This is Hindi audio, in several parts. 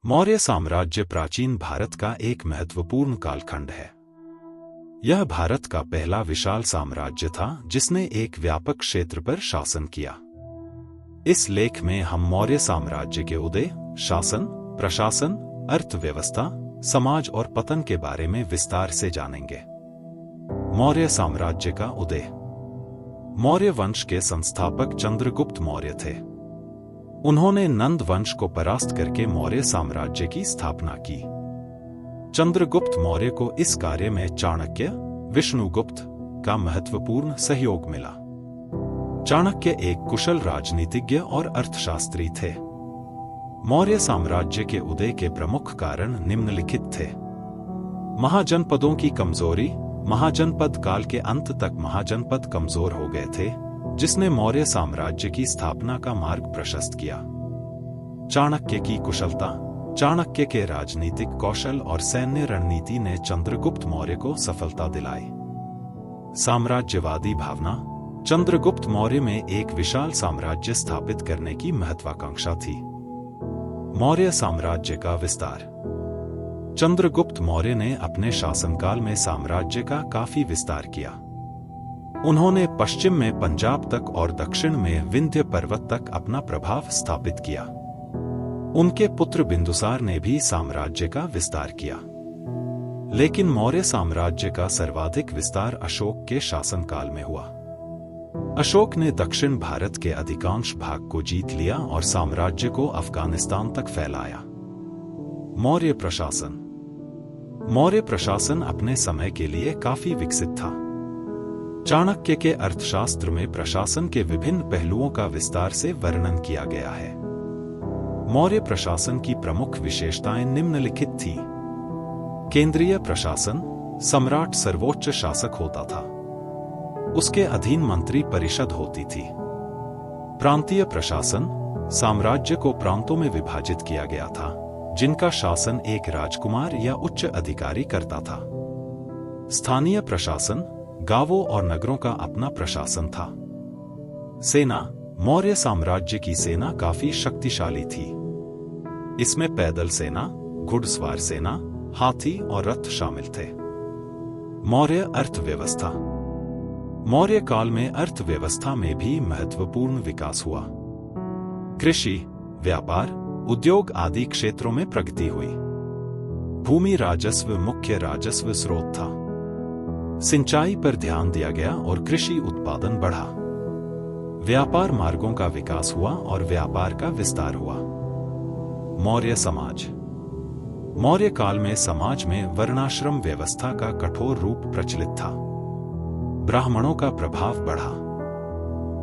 मौर्य साम्राज्य प्राचीन भारत का एक महत्वपूर्ण कालखंड है। यह भारत का पहला विशाल साम्राज्य था जिसने एक व्यापक क्षेत्र पर शासन किया। इस लेख में हम मौर्य साम्राज्य के उदय, शासन, प्रशासन, अर्थव्यवस्था, समाज और पतन के बारे में विस्तार से जानेंगे। मौर्य साम्राज्य का उदय। मौर्य वंश के संस्थापक चंद्रगुप्त मौर्य थे। उन्होंने नंद वंश को परास्त करके मौर्य साम्राज्य की स्थापना की। चंद्रगुप्त मौर्य को इस कार्य में चाणक्य, विष्णुगुप्त का महत्वपूर्ण सहयोग मिला। चाणक्य एक कुशल राजनीतिज्ञ और अर्थशास्त्री थे। मौर्य साम्राज्य के उदय के प्रमुख कारण निम्नलिखित थे। महाजनपदों की कमजोरी। महाजनपद काल के अंत तक महाजनपद कमजोर हो गए थे, जिसने मौर्य साम्राज्य की स्थापना का मार्ग प्रशस्त किया। चाणक्य की कुशलता। चाणक्य के राजनीतिक कौशल और सैन्य रणनीति ने चंद्रगुप्त मौर्य को सफलता दिलाई। साम्राज्यवादी भावना। चंद्रगुप्त मौर्य में एक विशाल साम्राज्य स्थापित करने की महत्वाकांक्षा थी। मौर्य साम्राज्य का विस्तार। चंद्रगुप्त मौर्य ने अपने शासनकाल में साम्राज्य का काफी विस्तार किया। उन्होंने पश्चिम में पंजाब तक और दक्षिण में विंध्य पर्वत तक अपना प्रभाव स्थापित किया। उनके पुत्र बिंदुसार ने भी साम्राज्य का विस्तार किया। लेकिन मौर्य साम्राज्य का सर्वाधिक विस्तार अशोक के शासनकाल में हुआ। अशोक ने दक्षिण भारत के अधिकांश भाग को जीत लिया और साम्राज्य को अफगानिस्तान तक फैलाया। मौर्य प्रशासन। मौर्य प्रशासन अपने समय के लिए काफी विकसित था। चाणक्य के अर्थशास्त्र में प्रशासन के विभिन्न पहलुओं का विस्तार से वर्णन किया गया है। मौर्य प्रशासन की प्रमुख विशेषताएं निम्नलिखित थी। केंद्रीय प्रशासन। सम्राट सर्वोच्च शासक होता था। उसके अधीन मंत्री परिषद होती थी। प्रांतीय प्रशासन। साम्राज्य को प्रांतों में विभाजित किया गया था, जिनका शासन एक राजकुमार या उच्च अधिकारी करता था। स्थानीय प्रशासन। गांवों और नगरों का अपना प्रशासन था। सेना। मौर्य साम्राज्य की सेना काफी शक्तिशाली थी। इसमें पैदल सेना, घुड़सवार सेना, हाथी और रथ शामिल थे। मौर्य अर्थव्यवस्था। मौर्य काल में अर्थव्यवस्था में भी महत्वपूर्ण विकास हुआ। कृषि, व्यापार, उद्योग आदि क्षेत्रों में प्रगति हुई। भूमि राजस्व मुख्य राजस्व स्रोत था। सिंचाई पर ध्यान दिया गया और कृषि उत्पादन बढ़ा। व्यापार मार्गों का विकास हुआ और व्यापार का विस्तार हुआ। मौर्य समाज। मौर्य काल में समाज में वर्णाश्रम व्यवस्था का कठोर रूप प्रचलित था। ब्राह्मणों का प्रभाव बढ़ा।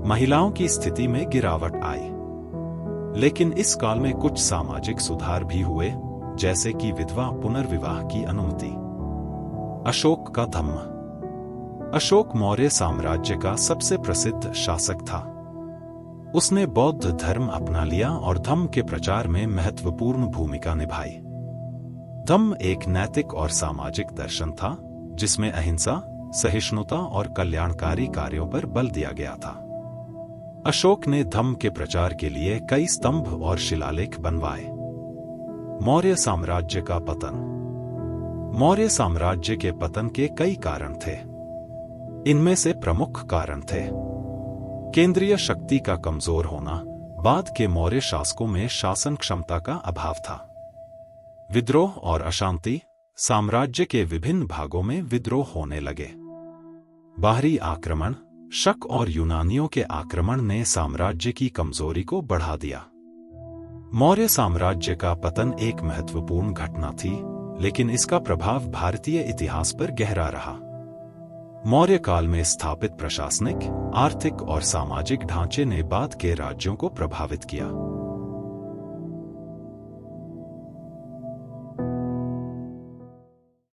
महिलाओं की स्थिति में गिरावट आई। लेकिन इस काल में कुछ सामाजिक सुधार भी हुए, जैसे कि विधवा पुनर्विवाह की अनुमति। अशोक का धम्म। अशोक मौर्य साम्राज्य का सबसे प्रसिद्ध शासक था। उसने बौद्ध धर्म अपना लिया और धम्म के प्रचार में महत्वपूर्ण भूमिका निभाई। धम्म एक नैतिक और सामाजिक दर्शन था, जिसमें अहिंसा, सहिष्णुता और कल्याणकारी कार्यों पर बल दिया गया था। अशोक ने धम्म के प्रचार के लिए कई स्तंभ और शिलालेख बनवाए। मौर्य साम्राज्य का पतन। मौर्य साम्राज्य के पतन के कई कारण थे। इनमें से प्रमुख कारण थे केंद्रीय शक्ति का कमजोर होना। बाद के मौर्य शासकों में शासन क्षमता का अभाव था। विद्रोह और अशांति। साम्राज्य के विभिन्न भागों में विद्रोह होने लगे। बाहरी आक्रमण। शक और यूनानियों के आक्रमण ने साम्राज्य की कमजोरी को बढ़ा दिया। मौर्य साम्राज्य का पतन एक महत्वपूर्ण घटना थी, लेकिन इसका प्रभाव भारतीय इतिहास पर गहरा रहा। मौर्य काल में स्थापित प्रशासनिक, आर्थिक और सामाजिक ढांचे ने बाद के राज्यों को प्रभावित किया।